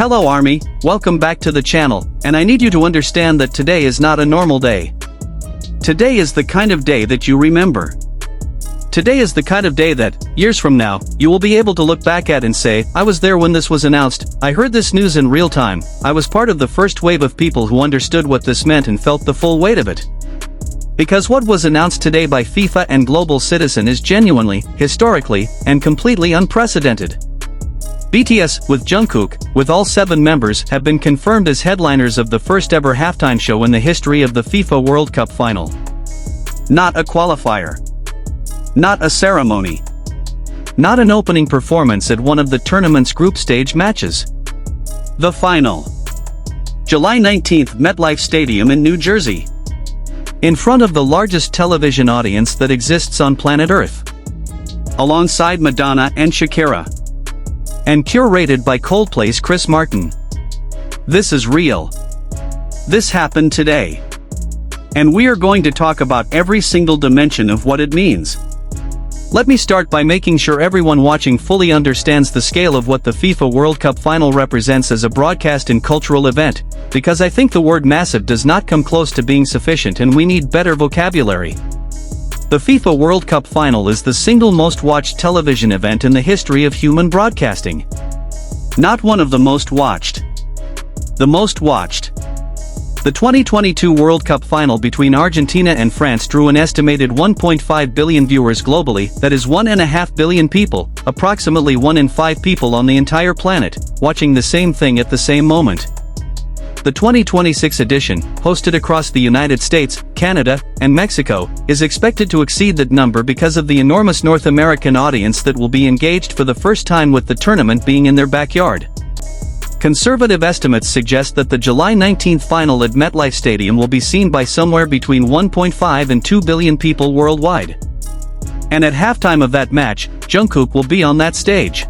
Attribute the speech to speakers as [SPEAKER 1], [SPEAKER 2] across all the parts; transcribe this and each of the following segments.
[SPEAKER 1] Hello Army, welcome back to the channel, and I need you to understand that today is not a normal day. Today is the kind of day that you remember. Today is the kind of day that, years from now, you will be able to look back at and say, I was there when this was announced, I heard this news in real time, I was part of the first wave of people who understood what this meant and felt the full weight of it. Because what was announced today by FIFA and Global Citizen is genuinely, historically, and completely unprecedented. BTS, with Jungkook, with all 7 members, have been confirmed as headliners of the first ever halftime show in the history of the FIFA World Cup final. Not a qualifier. Not a ceremony. Not an opening performance at one of the tournament's group stage matches. The final. July 19th, MetLife Stadium in New Jersey. In front of the largest television audience that exists on planet Earth. Alongside Madonna and Shakira. And curated by Coldplay's Chris Martin. This is real. This happened today. And we are going to talk about every single dimension of what it means. Let me start by making sure everyone watching fully understands the scale of what the FIFA World Cup final represents as a broadcast and cultural event, because I think the word massive does not come close to being sufficient and we need better vocabulary. The FIFA World Cup final is the single most watched television event in the history of human broadcasting. Not one of the most watched. The most watched. The 2022 World Cup final between Argentina and France drew an estimated 1.5 billion viewers globally, that is 1.5 billion people, approximately 1 in 5 people on the entire planet, watching the same thing at the same moment. The 2026 edition, hosted across the United States, Canada, and Mexico, is expected to exceed that number because of the enormous North American audience that will be engaged for the first time with the tournament being in their backyard. Conservative estimates suggest that the July 19th final at MetLife Stadium will be seen by somewhere between 1.5 and 2 billion people worldwide. And at halftime of that match, Jungkook will be on that stage.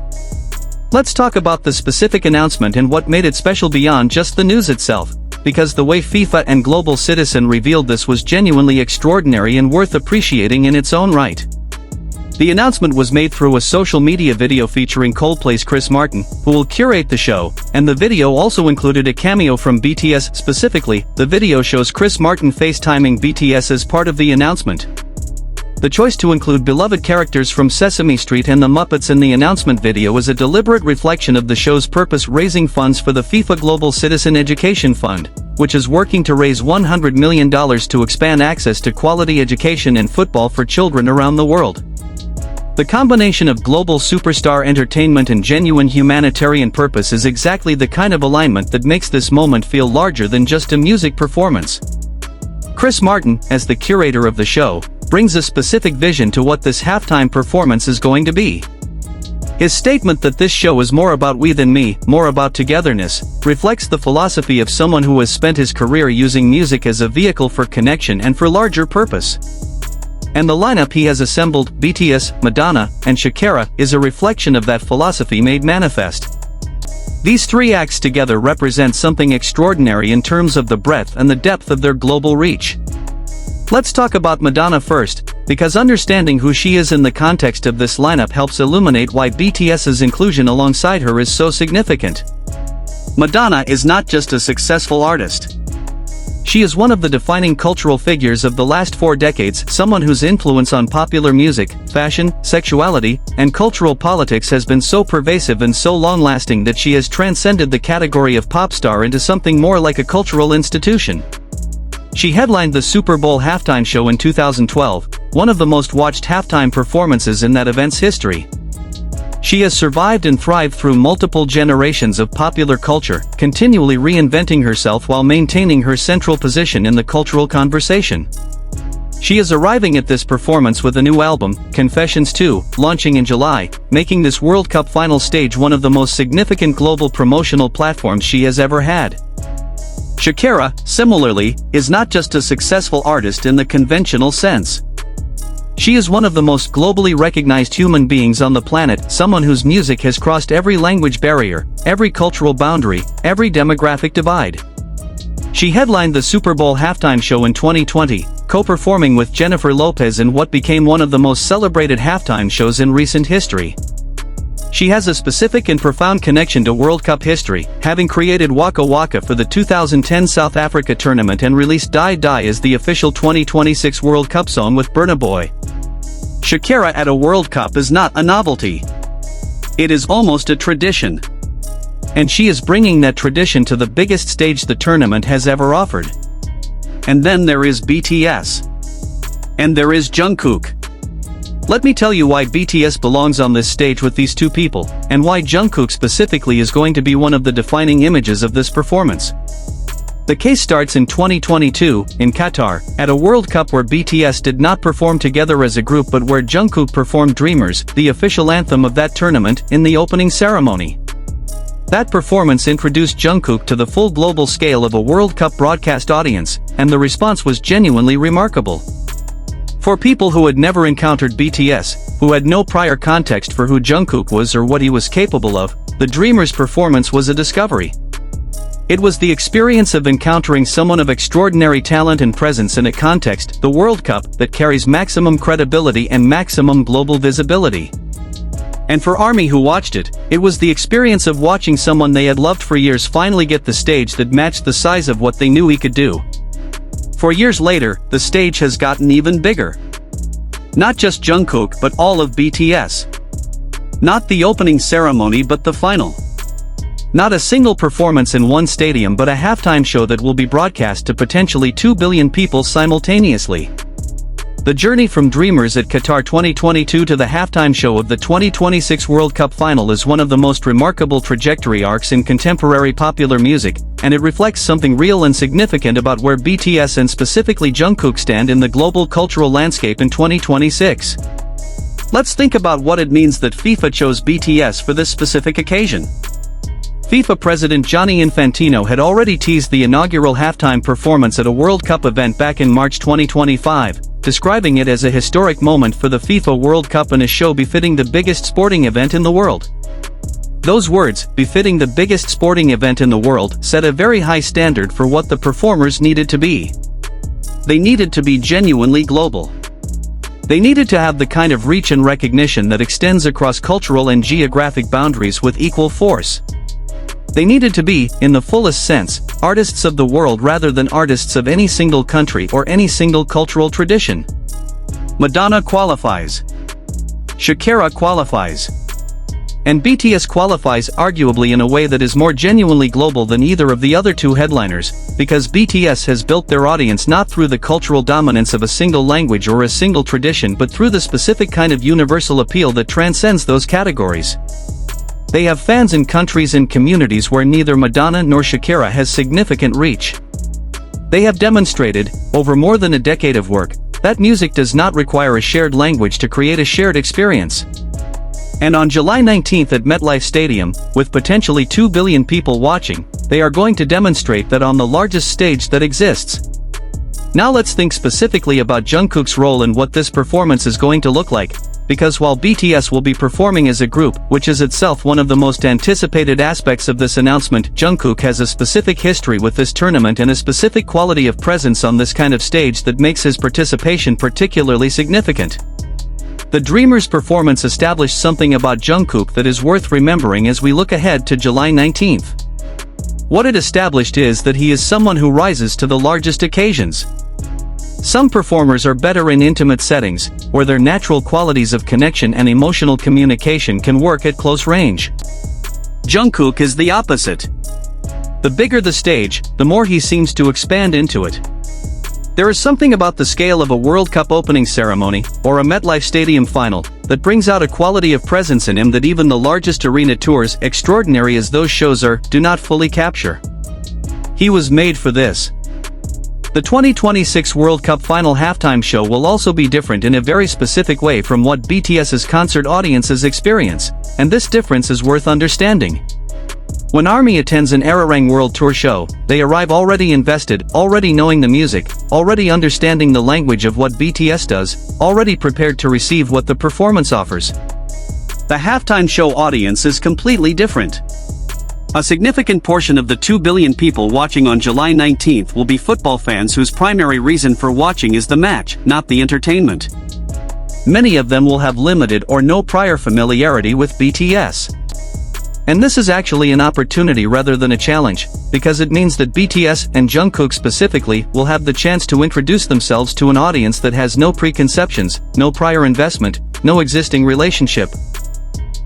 [SPEAKER 1] Let's talk about the specific announcement and what made it special beyond just the news itself, because the way FIFA and Global Citizen revealed this was genuinely extraordinary and worth appreciating in its own right. The announcement was made through a social media video featuring Coldplay's Chris Martin, who will curate the show, and the video also included a cameo from BTS. Specifically, the video shows Chris Martin FaceTiming BTS as part of the announcement. The choice to include beloved characters from Sesame Street and the Muppets in the announcement video is a deliberate reflection of the show's purpose, raising funds for the FIFA Global Citizen Education Fund, which is working to raise $100 million to expand access to quality education and football for children around the world. The combination of global superstar entertainment and genuine humanitarian purpose is exactly the kind of alignment that makes this moment feel larger than just a music performance. Chris Martin, as the curator of the show, brings a specific vision to what this halftime performance is going to be. His statement that this show is more about we than me, more about togetherness, reflects the philosophy of someone who has spent his career using music as a vehicle for connection and for larger purpose. And the lineup he has assembled, BTS, Madonna, and Shakira, is a reflection of that philosophy made manifest. These 3 acts together represent something extraordinary in terms of the breadth and the depth of their global reach. Let's talk about Madonna first, because understanding who she is in the context of this lineup helps illuminate why BTS's inclusion alongside her is so significant. Madonna is not just a successful artist. She is one of the defining cultural figures of the last 4 decades, someone whose influence on popular music, fashion, sexuality, and cultural politics has been so pervasive and so long-lasting that she has transcended the category of pop star into something more like a cultural institution. She headlined the Super Bowl halftime show in 2012, one of the most watched halftime performances in that event's history. She has survived and thrived through multiple generations of popular culture, continually reinventing herself while maintaining her central position in the cultural conversation. She is arriving at this performance with a new album, Confessions 2, launching in July, making this World Cup final stage one of the most significant global promotional platforms she has ever had. Shakira, similarly, is not just a successful artist in the conventional sense. She is one of the most globally recognized human beings on the planet, someone whose music has crossed every language barrier, every cultural boundary, every demographic divide. She headlined the Super Bowl halftime show in 2020, co-performing with Jennifer Lopez in what became one of the most celebrated halftime shows in recent history. She has a specific and profound connection to World Cup history, having created Waka Waka for the 2010 South Africa tournament and released Die Die as the official 2026 World Cup song with Burna Boy. Shakira at a World Cup is not a novelty. It is almost a tradition. And she is bringing that tradition to the biggest stage the tournament has ever offered. And then there is BTS. And there is Jungkook. Let me tell you why BTS belongs on this stage with these two people, and why Jungkook specifically is going to be one of the defining images of this performance. The case starts in 2022, in Qatar, at a World Cup where BTS did not perform together as a group but where Jungkook performed Dreamers, the official anthem of that tournament, in the opening ceremony. That performance introduced Jungkook to the full global scale of a World Cup broadcast audience, and the response was genuinely remarkable. For people who had never encountered BTS, who had no prior context for who Jungkook was or what he was capable of, the Dreamers performance was a discovery. It was the experience of encountering someone of extraordinary talent and presence in a context, the World Cup, that carries maximum credibility and maximum global visibility. And for ARMY who watched it, it was the experience of watching someone they had loved for years finally get the stage that matched the size of what they knew he could do. 4 years later, the stage has gotten even bigger. Not just Jungkook but all of BTS. Not the opening ceremony but the final. Not a single performance in one stadium but a halftime show that will be broadcast to potentially 2 billion people simultaneously. The journey from Dreamers at Qatar 2022 to the halftime show of the 2026 World Cup final is one of the most remarkable trajectory arcs in contemporary popular music, and it reflects something real and significant about where BTS and specifically Jungkook stand in the global cultural landscape in 2026. Let's think about what it means that FIFA chose BTS for this specific occasion. FIFA President Gianni Infantino had already teased the inaugural halftime performance at a World Cup event back in March 2025, describing it as a historic moment for the FIFA World Cup and a show befitting the biggest sporting event in the world. Those words, befitting the biggest sporting event in the world, set a very high standard for what the performers needed to be. They needed to be genuinely global. They needed to have the kind of reach and recognition that extends across cultural and geographic boundaries with equal force. They needed to be, in the fullest sense, artists of the world rather than artists of any single country or any single cultural tradition. Madonna qualifies. Shakira qualifies. And BTS qualifies arguably in a way that is more genuinely global than either of the other two headliners, because BTS has built their audience not through the cultural dominance of a single language or a single tradition but through the specific kind of universal appeal that transcends those categories. They have fans in countries and communities where neither Madonna nor Shakira has significant reach. They have demonstrated, over more than a decade of work, that music does not require a shared language to create a shared experience. And on July 19 at MetLife Stadium, with potentially 2 billion people watching, they are going to demonstrate that on the largest stage that exists. Now let's think specifically about Jungkook's role and what this performance is going to look like. Because while BTS will be performing as a group, which is itself one of the most anticipated aspects of this announcement, Jungkook has a specific history with this tournament and a specific quality of presence on this kind of stage that makes his participation particularly significant. The Dreamers performance established something about Jungkook that is worth remembering as we look ahead to July 19th. What it established is that he is someone who rises to the largest occasions. Some performers are better in intimate settings, where their natural qualities of connection and emotional communication can work at close range. Jungkook is the opposite. The bigger the stage, the more he seems to expand into it. There is something about the scale of a World Cup opening ceremony, or a MetLife Stadium final, that brings out a quality of presence in him that even the largest arena tours, extraordinary as those shows are, do not fully capture. He was made for this. The 2026 World Cup final halftime show will also be different in a very specific way from what BTS's concert audiences experience, and this difference is worth understanding. When ARMY attends an Arirang World Tour show, they arrive already invested, already knowing the music, already understanding the language of what BTS does, already prepared to receive what the performance offers. The halftime show audience is completely different. A significant portion of the 2 billion people watching on July 19th will be football fans whose primary reason for watching is the match, not the entertainment. Many of them will have limited or no prior familiarity with BTS. And this is actually an opportunity rather than a challenge, because it means that BTS and Jungkook specifically will have the chance to introduce themselves to an audience that has no preconceptions, no prior investment, no existing relationship.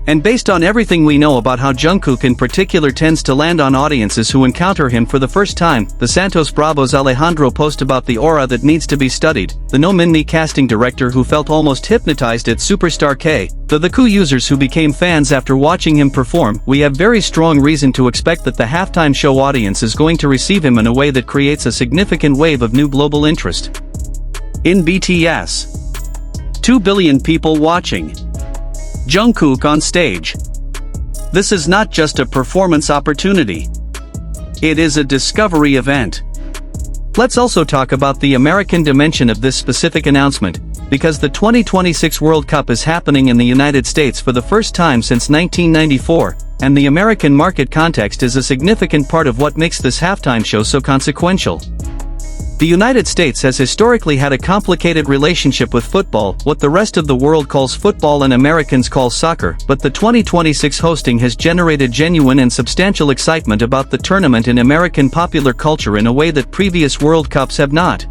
[SPEAKER 1] And based on everything we know about how Jungkook in particular tends to land on audiences who encounter him for the first time, the Santos Bravos Alejandro post about the aura that needs to be studied, the No Minmi casting director who felt almost hypnotized at Superstar K, the Ku users who became fans after watching him perform, we have very strong reason to expect that the halftime show audience is going to receive him in a way that creates a significant wave of new global interest. In BTS, 2 billion people watching. Jungkook on stage. This is not just a performance opportunity. It is a discovery event. Let's also talk about the American dimension of this specific announcement, because the 2026 World Cup is happening in the United States for the first time since 1994, and the American market context is a significant part of what makes this halftime show so consequential. The United States has historically had a complicated relationship with football, what the rest of the world calls football and Americans call soccer, but the 2026 hosting has generated genuine and substantial excitement about the tournament in American popular culture in a way that previous World Cups have not.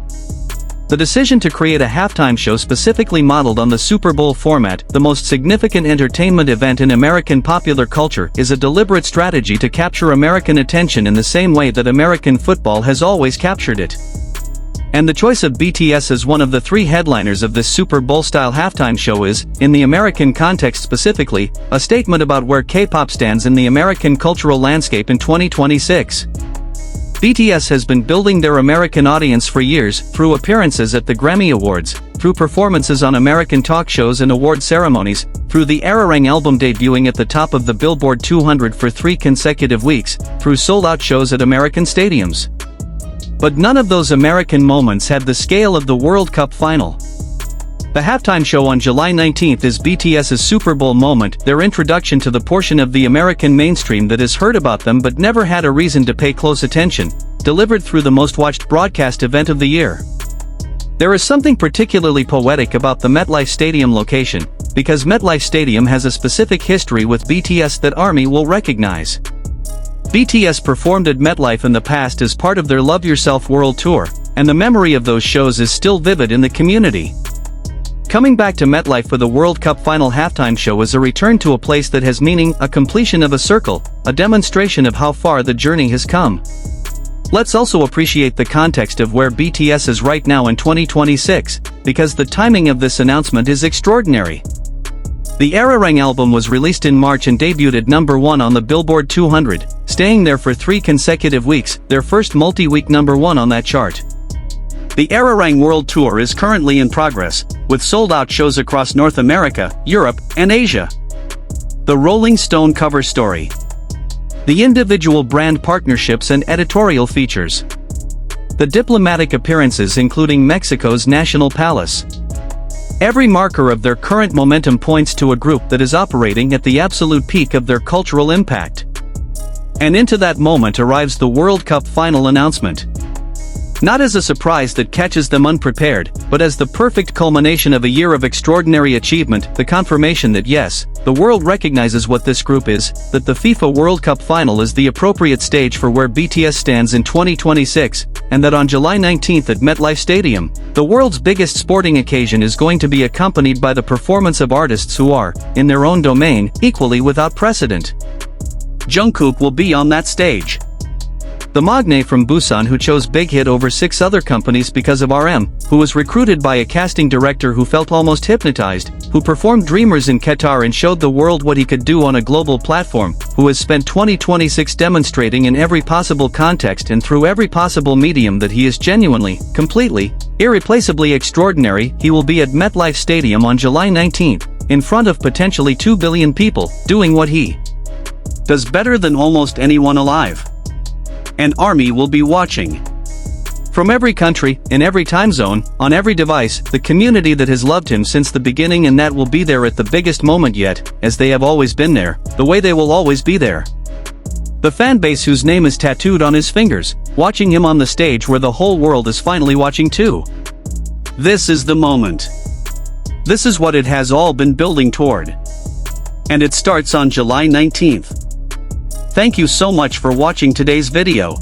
[SPEAKER 1] The decision to create a halftime show specifically modeled on the Super Bowl format, the most significant entertainment event in American popular culture, is a deliberate strategy to capture American attention in the same way that American football has always captured it. And the choice of BTS as one of the 3 headliners of this Super Bowl-style halftime show is, in the American context specifically, a statement about where K-pop stands in the American cultural landscape in 2026. BTS has been building their American audience for years, through appearances at the Grammy Awards, through performances on American talk shows and award ceremonies, through the Ararang album debuting at the top of the Billboard 200 for 3 consecutive weeks, through sold-out shows at American stadiums. But none of those American moments had the scale of the World Cup final. The halftime show on July 19th is BTS's Super Bowl moment, their introduction to the portion of the American mainstream that has heard about them but never had a reason to pay close attention, delivered through the most watched broadcast event of the year. There is something particularly poetic about the MetLife Stadium location, because MetLife Stadium has a specific history with BTS that ARMY will recognize. BTS performed at MetLife in the past as part of their Love Yourself World Tour, and the memory of those shows is still vivid in the community. Coming back to MetLife for the World Cup final halftime show is a return to a place that has meaning, a completion of a circle, a demonstration of how far the journey has come. Let's also appreciate the context of where BTS is right now in 2026, because the timing of this announcement is extraordinary. The Ararang album was released in March and debuted at number 1 on the Billboard 200, staying there for 3 consecutive weeks, their first multi-week number 1 on that chart. The Ararang World Tour is currently in progress, with sold-out shows across North America, Europe, and Asia. The Rolling Stone cover story. The individual brand partnerships and editorial features. The diplomatic appearances including Mexico's National Palace. Every marker of their current momentum points to a group that is operating at the absolute peak of their cultural impact. And into that moment arrives the World Cup final announcement. Not as a surprise that catches them unprepared, but as the perfect culmination of a year of extraordinary achievement, the confirmation that yes, the world recognizes what this group is, that the FIFA World Cup final is the appropriate stage for where BTS stands in 2026, and that on July 19th at MetLife Stadium, the world's biggest sporting occasion is going to be accompanied by the performance of artists who are, in their own domain, equally without precedent. Jungkook will be on that stage. The magne from Busan who chose Big Hit over 6 other companies because of RM, who was recruited by a casting director who felt almost hypnotized, who performed Dreamers in Qatar and showed the world what he could do on a global platform, who has spent 2026 demonstrating in every possible context and through every possible medium that he is genuinely, completely, irreplaceably extraordinary. He will be at MetLife Stadium on July 19th, in front of potentially 2 billion people, doing what he does better than almost anyone alive. And ARMY will be watching. From every country, in every time zone, on every device, the community that has loved him since the beginning and that will be there at the biggest moment yet, as they have always been there, the way they will always be there. The fan base whose name is tattooed on his fingers, watching him on the stage where the whole world is finally watching too. This is the moment. This is what it has all been building toward. And it starts on July 19th. Thank you so much for watching today's video.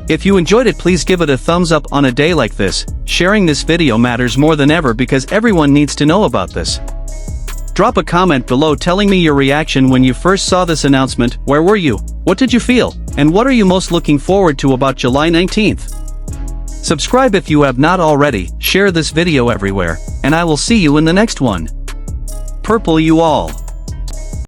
[SPEAKER 1] If you enjoyed it, please give it a thumbs up. On a day like this, sharing this video matters more than ever because everyone needs to know about this. Drop a comment below telling me your reaction when you first saw this announcement. Where were you? What did you feel? And what are you most looking forward to about July 19th? Subscribe if you have not already, share this video everywhere, and I will see you in the next one. Purple you all.